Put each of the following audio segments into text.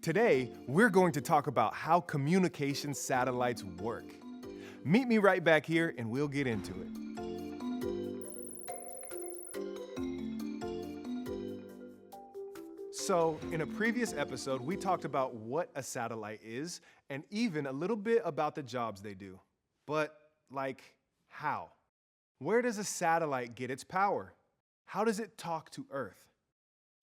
Today, we're going to talk about how communication satellites work. Meet me right back here and we'll get into it. So, in a previous episode, we talked about what a satellite is and even a little bit about the jobs they do. But, how? Where does a satellite get its power? How does it talk to Earth?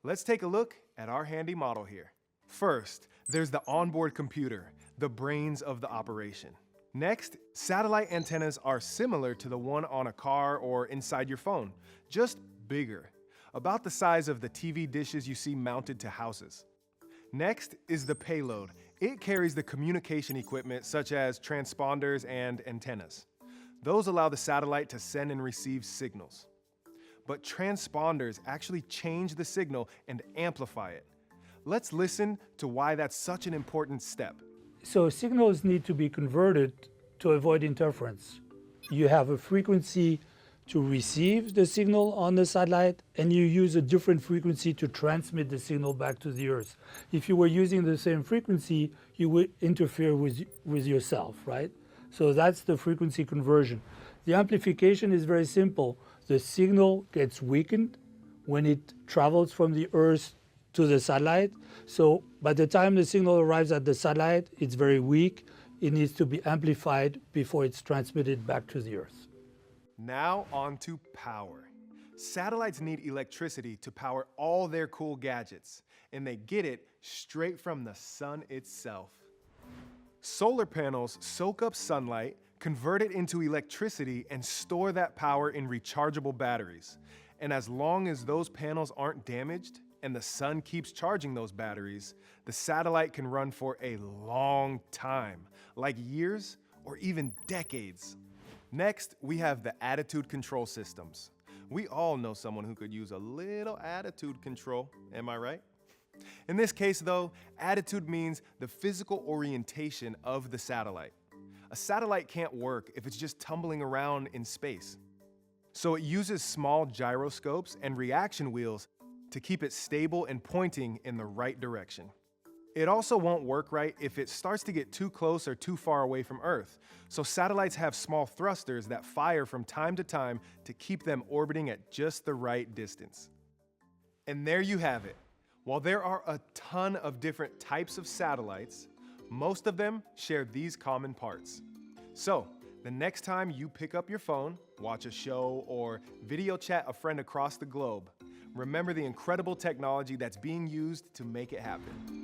Let's take a look at our handy model here. First, there's the onboard computer, the brains of the operation. Next, satellite antennas are similar to the one on a car or inside your phone, just bigger, about the size of the TV dishes you see mounted to houses. Next is the payload. It carries the communication equipment such as transponders and antennas. Those allow the satellite to send and receive signals. But transponders actually change the signal and amplify it. Let's listen to why that's such an important step. So signals need to be converted to avoid interference. You have a frequency to receive the signal on the satellite, and you use a different frequency to transmit the signal back to the Earth. If you were using the same frequency, you would interfere with yourself, right? So that's the frequency conversion. The amplification is very simple. The signal gets weakened when it travels from the Earth to the satellite. So by the time the signal arrives at the satellite, it's very weak. It needs to be amplified before it's transmitted back to the Earth. Now on to power. Satellites need electricity to power all their cool gadgets, and they get it straight from the sun itself. Solar panels soak up sunlight, convert it into electricity, and store that power in rechargeable batteries. And as long as those panels aren't damaged and the sun keeps charging those batteries, the satellite can run for a long time, like years or even decades. Next, we have the attitude control systems. We all know someone who could use a little attitude control, am I right? In this case though, attitude means the physical orientation of the satellite. A satellite can't work if it's just tumbling around in space. So it uses small gyroscopes and reaction wheels to keep it stable and pointing in the right direction. It also won't work right if it starts to get too close or too far away from Earth. So satellites have small thrusters that fire from time to time to keep them orbiting at just the right distance. And there you have it. While there are a ton of different types of satellites, most of them share these common parts. So, the next time you pick up your phone, watch a show, or video chat a friend across the globe, remember the incredible technology that's being used to make it happen.